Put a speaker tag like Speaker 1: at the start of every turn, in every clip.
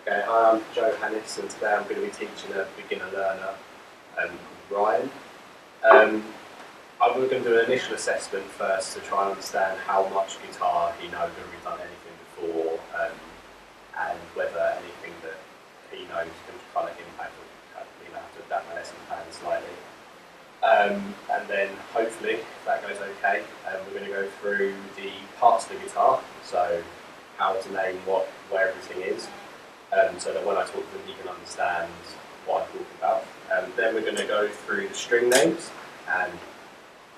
Speaker 1: Okay, hi, I'm Hannis, and today I'm going to be teaching a beginner learner, Ryan. We're going to do an initial assessment first to try and understand how much guitar he knows, whether he's done anything before, and whether anything that he knows can kind of impact or have to adapt my lesson plan slightly. And then hopefully, if that goes okay, we're going to go through the parts of the guitar, so how to name where everything is, so that when I talk to them, he can understand what I'm talking about. Then we're going to go through the string names and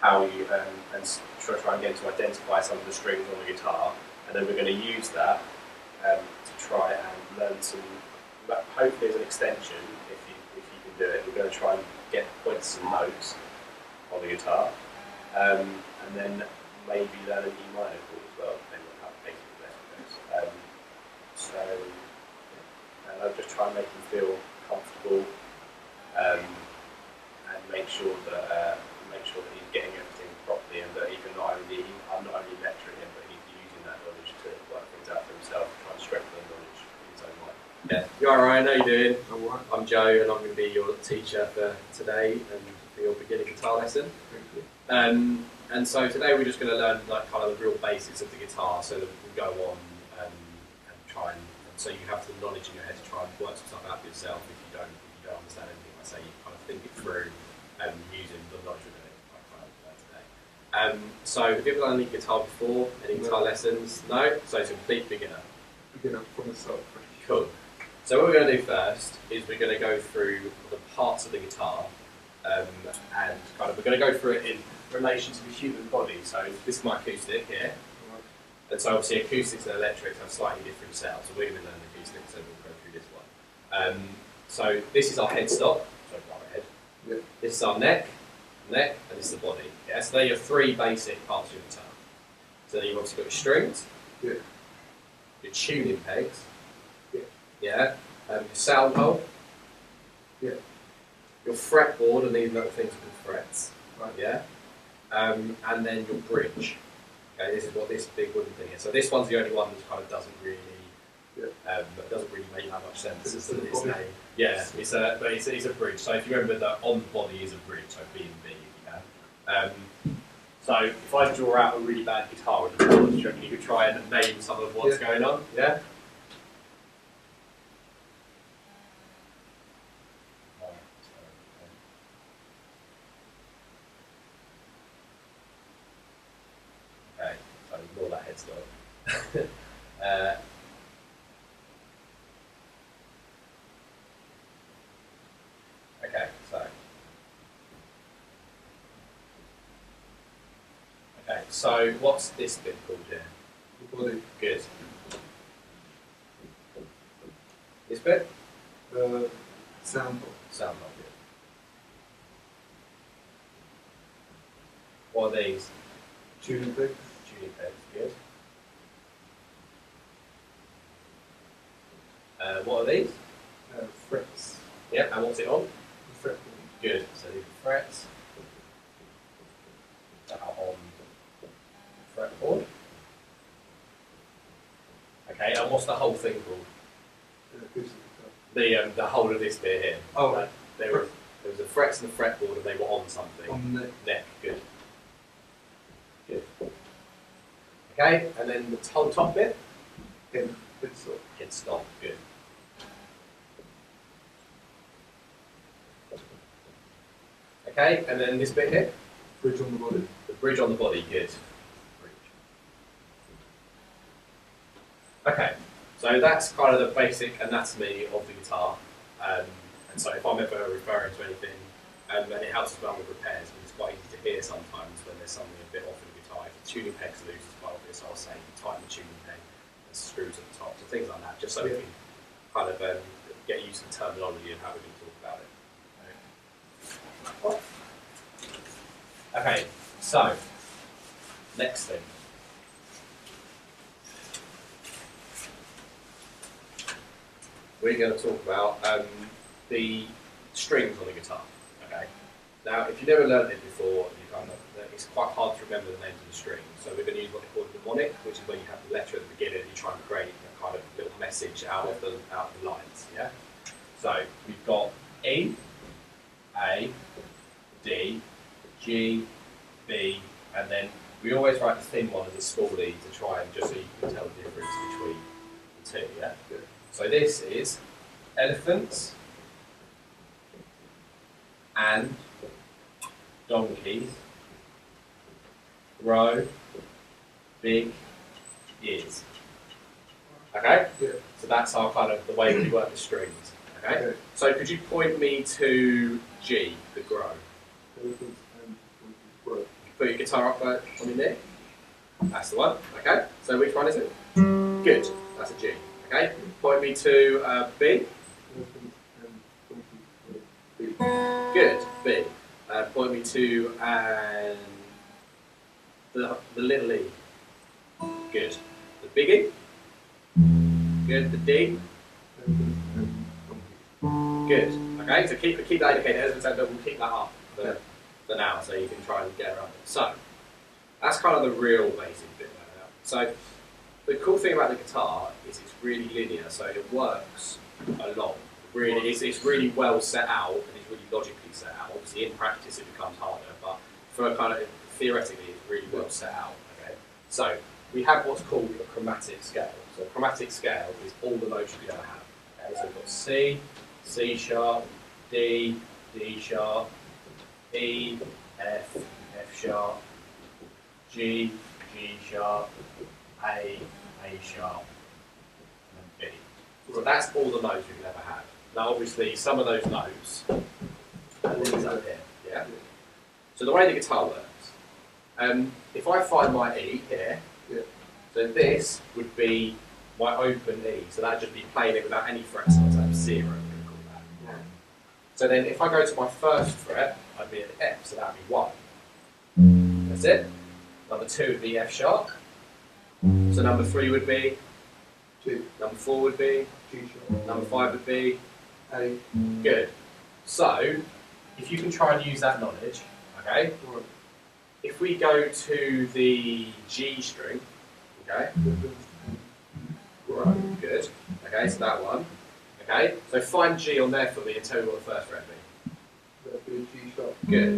Speaker 1: how you try and get to identify some of the strings on the guitar, and then we're going to use that to try and learn some. Hopefully, as an extension, if you can do it, we're going to try and get points and notes on the guitar, and then maybe learn an E minor chord as well, depending on how basic the lesson goes. And I'll just try and make him feel comfortable, and make sure that he's getting everything properly, and that I'm not only lecturing him, but he's using that knowledge to work things out for himself, try and strengthen the knowledge in his own mind.
Speaker 2: Yeah, you alright, Ryan? How you doing?
Speaker 1: All right.
Speaker 2: I'm Joe, and I'm going to be your teacher for today and for your beginning guitar lesson.
Speaker 1: Thank you.
Speaker 2: And so today we're just going to learn like kind of the real basics of the guitar, so that we can go on and try and so you have the knowledge in your head to try and work some stuff out for yourself. If you don't understand anything I say, you kind of think it through using the knowledge we're going to kind of learn today. So have you ever done any guitar before? Any guitar lessons? No? So it's a complete beginner.
Speaker 3: Beginner for myself.
Speaker 2: Cool. So what we're going to do first is we're going to go through the parts of the guitar, and kind of we're going to go through it in relation to the human body. So this is my acoustic here, and so obviously acoustics and electrics have slightly different sounds. So we're going to learn acoustics, so we'll go through this one. So this is our headstock, so our head.
Speaker 3: Yeah.
Speaker 2: This is our neck, and this is the body. Yeah. So they're your three basic parts of your guitar. So then you've obviously got your strings,
Speaker 3: Yeah.
Speaker 2: your tuning pegs.
Speaker 3: Yeah.
Speaker 2: Your sound hole.
Speaker 3: Yeah.
Speaker 2: Your fretboard, and these little things are called frets.
Speaker 3: Right.
Speaker 2: Yeah. And then your bridge. Okay, this is what this big wooden thing is. So this one's the only one that kind of doesn't really make that much sense. It's its name. Yeah, it's a bridge. So if you remember that on the body is a bridge, so B and B, if you can. So if I draw out a really bad guitar with the chords, do you reckon you could try and name some of what's going on? Yeah. Okay, so ignore that headstock. So what's this bit called here?
Speaker 3: The body.
Speaker 2: Good. This bit?
Speaker 3: Sound hole.
Speaker 2: Sound hole, good. What are these?
Speaker 3: Tuning pegs.
Speaker 2: Tuning pegs, good. What are these?
Speaker 3: Frets.
Speaker 2: Yep, and what's it on?
Speaker 3: The fretboard.
Speaker 2: Good. So these are frets. That are on the fretboard. Okay, and what's the whole thing called? The whole of this bit here.
Speaker 3: Oh,
Speaker 2: right. There was the frets and the fretboard, and they were on something.
Speaker 3: On the neck.
Speaker 2: Neck, good. Good. Okay, and then the whole top bit?
Speaker 3: Headstock.
Speaker 2: Headstock, good. Okay, and then this bit here?
Speaker 3: Bridge on the body.
Speaker 2: The bridge on the body, good. Okay, so that's kind of the basic anatomy of the guitar, and so if I'm ever referring to anything, and it helps as well with repairs, because it's quite easy to hear sometimes when there's something a bit off in the guitar. If the tuning peg's loose, it's quite obvious. I'll say tighten the tuning peg, and screws at the top, so things like that, just so we can kind of get used to the terminology and how we're going to talk about it. Okay, so next thing. We're going to talk about the strings on the guitar. Okay. Now, if you've never learned it before, it's quite hard to remember the names of the strings. So we're going to use what they call a mnemonic, which is where you have the letter at the beginning and you try and create a kind of little message out of the lines. Yeah. So we've got E, A, D, G, B, and then we always write the thin one as a small e to try and just so you can tell the difference between the two. Yeah.
Speaker 3: Good.
Speaker 2: So this is elephants and donkeys grow big ears. Okay?
Speaker 3: Yeah.
Speaker 2: So that's our kind of the way we work the strings. Okay?
Speaker 3: Okay.
Speaker 2: So could you point me to G, the grow?
Speaker 3: Elephants and grow.
Speaker 2: Put your guitar up on your neck. That's the one. Okay? So which one is it? Good. That's a G. Okay? Point me to B.
Speaker 3: Elephants and donkeys grow big.
Speaker 2: Good. B. Point me to the little E. Good. The big E. Good. The D.
Speaker 3: Elephants and donkeys.
Speaker 2: Good. Okay. So keep that indicated. As I said, we'll keep that up for now, so you can try and get around it. So that's kind of the real basic bit there. So the cool thing about the guitar is it's really linear, so it works a lot. Really, it's really well set out and it's really logically set out. Obviously, in practice it becomes harder, but for kind of theoretically, it's really well set out. Okay. So we have what's called a chromatic scale. So a chromatic scale is all the notes you can ever have. Okay. So we've got C, C sharp, D, D sharp, E, F, F sharp, G, G sharp, A sharp, and B. So that's all the notes you can ever have. Now obviously some of those notes are these up here. Yeah? So the way the guitar works, if I find my E here,
Speaker 3: Yeah.
Speaker 2: so this would be my open E. So that'd just be playing it without any frets, so that's 0, we're going to call that.
Speaker 3: Yeah.
Speaker 2: So then if I go to my first fret, I'd be at F, so that'd be 1. That's it. Number 2 would be F sharp. So number 3 would be,
Speaker 3: G.
Speaker 2: number 4 would be,
Speaker 3: G sharp.
Speaker 2: number 5 would be.
Speaker 3: A.
Speaker 2: Good. So if you can try and use that knowledge, okay,
Speaker 3: Right.
Speaker 2: if we go to the G string, okay,
Speaker 3: Elephants and grow.
Speaker 2: good, okay, so that one, okay, so find G on there for me and tell me what the first fret would
Speaker 3: That'd be a G sharp.
Speaker 2: be. Good.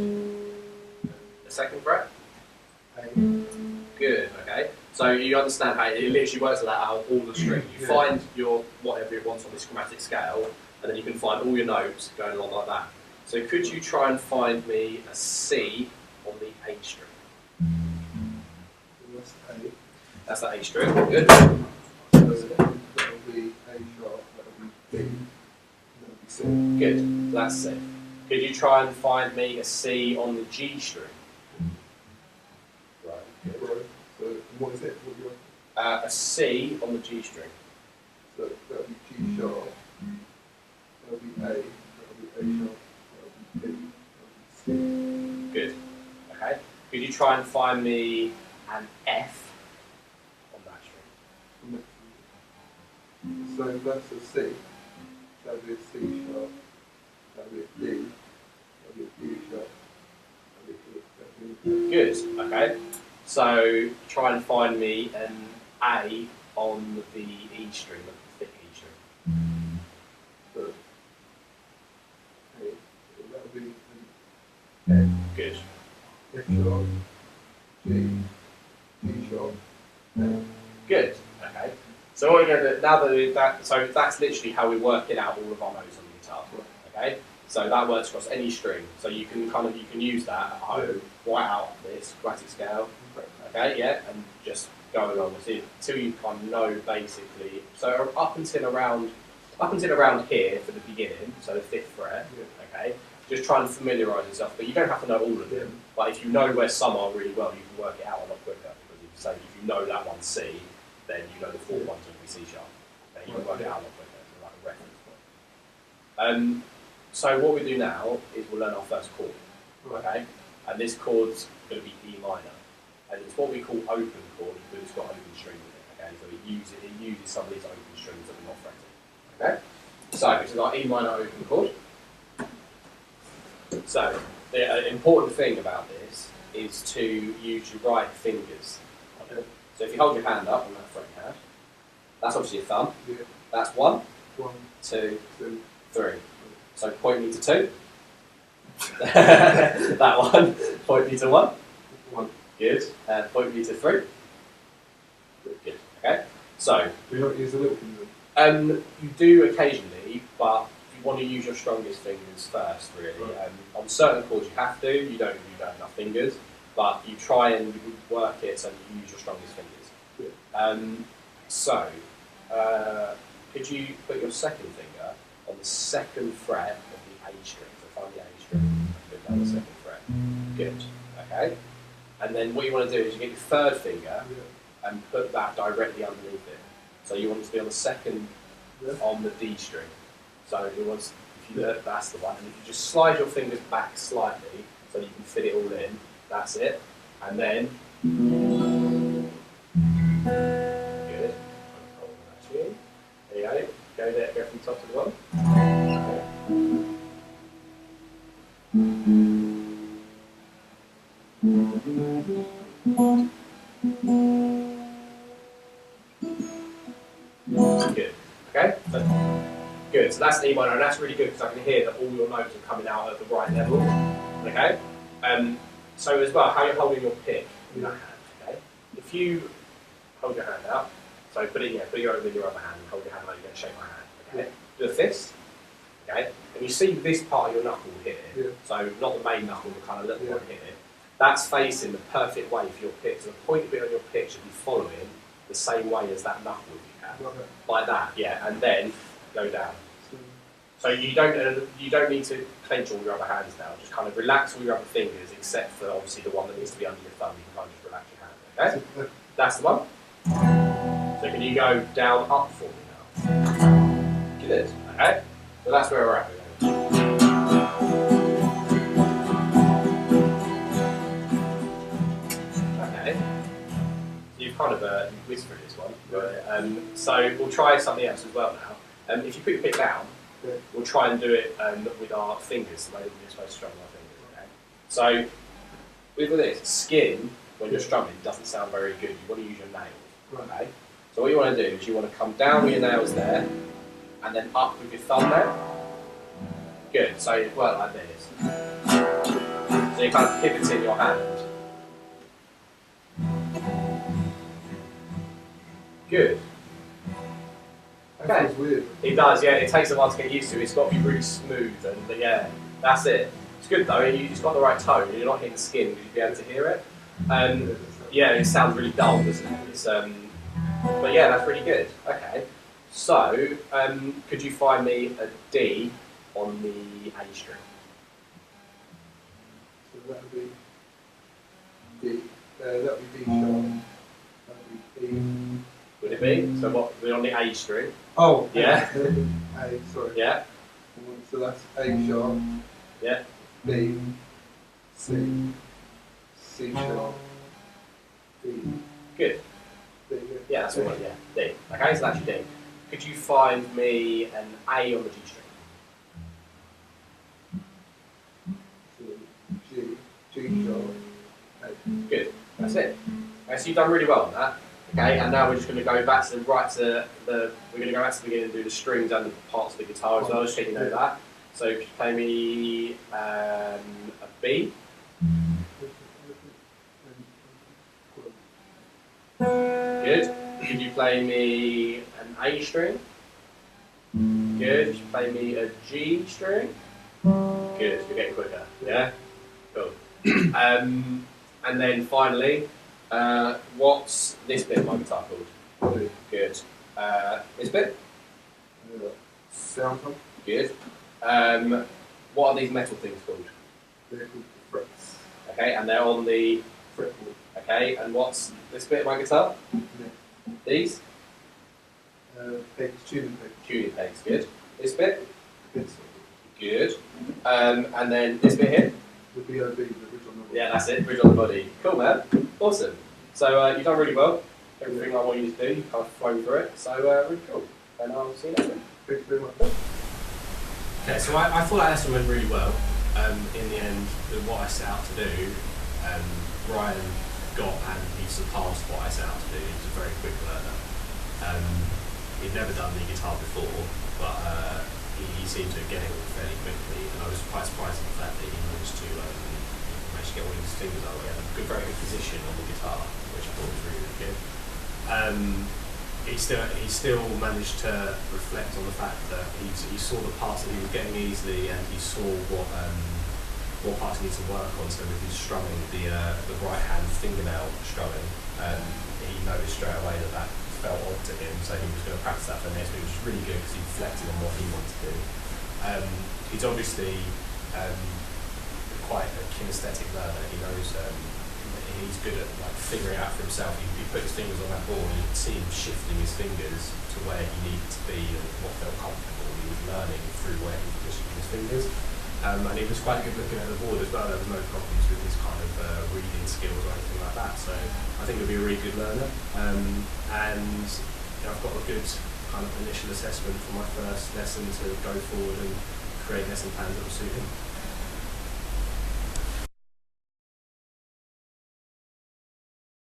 Speaker 2: The second fret?
Speaker 3: A.
Speaker 2: Good, okay. So you understand how it literally works like that out of all the strings. You
Speaker 3: Yeah.
Speaker 2: find your whatever it wants on this chromatic scale, and then you can find all your notes going along like that. So could you try and find me a C on the A string?
Speaker 3: So that's A.
Speaker 2: That's the A string, good.
Speaker 3: So that'll be A sharp. That'll be B. That'll be C.
Speaker 2: Good, so that's C. Could you try and find me a C on the G string? Right, good.
Speaker 3: Grow. So what is it? What do you
Speaker 2: A C on the G string.
Speaker 3: So that'll be G sharp. That'll be A. That'll be A sharp. That'll be B. That'll be C.
Speaker 2: Good. Okay. Could you try and find me an F on that string?
Speaker 3: So that's a C. That'll be a C sharp. That'll be a D. That'll be a D sharp. That'll be a
Speaker 2: Good. Okay. So try and find me an A on the E string, the thick E string.
Speaker 3: So A. So that'll be an
Speaker 2: Good.
Speaker 3: F. F sharp. G. G sharp. F.
Speaker 2: Good. Okay. So what we're going to do now so that's literally how we work it out all of our notes on the guitar. Okay. So that works across any string. So you can use that at home, write out this chromatic scale. Okay, yeah, and just go along with it until you kind of know basically. So up until around here for the beginning, so the 5th fret.
Speaker 3: Yeah.
Speaker 2: Okay, just try and familiarise yourself. But you don't have to know all of them. But if you know where some are really well, you can work it out a lot quicker. Because if you know that one's C, then you know the 4th one's going to be C sharp. Then you can work it out a lot quicker. So like a reference point. So what we do now is we'll learn our first chord. Okay, and this chord's going to be E minor. And it's what we call open chord because it's got open strings in it. Okay, so it uses some of these open strings that we're not fretting. Okay, so this is our E minor open chord. So the important thing about this is to use your right fingers on it. So if you hold your hand up on that fret you have, That's obviously your thumb.
Speaker 3: Yeah.
Speaker 2: That's 1,
Speaker 3: 1,
Speaker 2: 2,
Speaker 3: 2,
Speaker 2: 3. So point me to 2. That one. Point me to 1.
Speaker 3: 1.
Speaker 2: Good. Point me to 3. Good. Okay. So
Speaker 3: We don't use the little finger.
Speaker 2: you do occasionally, but you want to use your strongest fingers first, really.
Speaker 3: Right.
Speaker 2: On certain chords you have to. You don't have enough fingers, but you try and work it so you use your strongest fingers.
Speaker 3: Yeah.
Speaker 2: So, could you put your second finger on the second fret of the A string? So find the A string, put down the second fret. Good. Okay. And then what you want to do is you get your third finger
Speaker 3: Yeah.
Speaker 2: and put that directly underneath it. So you want it to be on the second
Speaker 3: Yeah.
Speaker 2: on the D string. So you want, if you that's the one. And if you just slide your fingers back slightly so you can fit it all in, that's it. And then good. There you go. Go there. Go from the top to the bottom. Good. Okay. Good. So that's the E minor, and that's really good because I can hear that all your notes are coming out at the right level. Okay. So as well, how you're holding your pick in that hand. Okay. If you hold your hand out, so put it over in your other hand and hold your hand like you're going to shake my hand. Okay. Do a fist. Okay. And you see this part of your knuckle here.
Speaker 3: Yeah.
Speaker 2: So not the main knuckle, the kind of little
Speaker 3: Yeah.
Speaker 2: one here. That's facing the perfect way for your pick. So the point bit on your pick should be following the same way as that knuckle you have.
Speaker 3: Okay.
Speaker 2: Like that, yeah, and then go down.
Speaker 3: So,
Speaker 2: So you don't need to clench all your other hands now. Just kind of relax all your other fingers, except for obviously the one that needs to be under your thumb. You can kind of just relax your hand. Okay, that's the one. So can you go down up for me now? Good. Okay. So that's where we're at. Okay. So you've kind of whizzed through this one. Right. So we'll try something else as well now. If you put your pick down,
Speaker 3: yeah.
Speaker 2: we'll try and do it with our fingers, the way that we're supposed to strum our fingers. Okay? So with this, skin, when you're strumming, doesn't sound very good. You want to use your nails. Okay? So what you want to do is you want to come down with your nails there, and then up with your thumb there. Good. So you work like this. So you kind of pivot in your hand. Good.
Speaker 3: That
Speaker 2: Okay.
Speaker 3: feels weird.
Speaker 2: It does, yeah. It takes a while to get used to. It's got to be really smooth, and yeah, that's it. It's good though. You've got the right tone. You're not hitting skin because you'll be able to hear it. Yeah, it sounds really dull, doesn't it? It's, but yeah, that's really good. Okay. So, could you find me a D on the A string?
Speaker 3: So that would be D. That would be D sharp. That would be E.
Speaker 2: Would it be? So what? We're on the A string.
Speaker 3: Oh,
Speaker 2: Yeah.
Speaker 3: A, sorry.
Speaker 2: Yeah.
Speaker 3: So that's A sharp,
Speaker 2: Yeah.
Speaker 3: B, C, C sharp, D.
Speaker 2: Good.
Speaker 3: D,
Speaker 2: Yeah, that's all. Yeah. D. Okay, so that's your D. Could you find me an A on the G string?
Speaker 3: So G sharp, A.
Speaker 2: Good. That's it. Okay, so you've done really well on that. Okay, and now we're just going to go back to the we're going to go back to the beginning and do the strings and the parts of the guitar as well, just so you know that. So could you play me a B? Good. Could you play me an A string? Good. Could you play me a G string? Good. You're getting quicker. Yeah? Cool. And then finally, what's this bit of my guitar called? Good. This bit?
Speaker 3: Sound pump.
Speaker 2: Good. What are these metal things called?
Speaker 3: They're called frets.
Speaker 2: Okay, and they're on the...
Speaker 3: Fretboard.
Speaker 2: Okay, and what's this bit of my guitar? These?
Speaker 3: Pegs, tuning pegs.
Speaker 2: Tuning pegs. Good. This bit?
Speaker 3: Pencil.
Speaker 2: Good. And then this bit here?
Speaker 3: The BOB, the bridge on the body.
Speaker 2: Yeah, that's it. Bridge on the body. Cool, man. Awesome. So you've done really well. Everything I want you to do, you've kind of flown through it. So really cool. And I'll see you next time.
Speaker 3: Thank you very much.
Speaker 2: Okay, so I thought that lesson went really well. In the end, what I set out to do, Brian got and he surpassed what I set out to do. He was a very quick learner. he'd never done the guitar before, but he seemed to get it all fairly quickly, and I was quite surprised at the fact that he managed to get all his fingers out. He had a very good position on the guitar, which I thought was really, really good. He still managed to reflect on the fact that he saw the parts that he was getting easily, and he saw what parts he needed to work on. So with his strumming, the right hand fingernail strumming, he noticed straight away that felt odd to him, so he was going to practice that for next week, which was really good because he reflected on what he wanted to do. He's obviously quite a kinesthetic learner. He knows he's good at like figuring out for himself. He put his fingers on that board, and you could see him shifting his fingers to where he needed to be and what felt comfortable. He was learning through where he was positioning his fingers. And he was quite good looking at the board as well. There was no problems with his kind of reading skills or anything like that. So I think he'll be a really good learner. And I've got a good kind of initial assessment for my first lesson to go forward and create lesson plans that will suit him.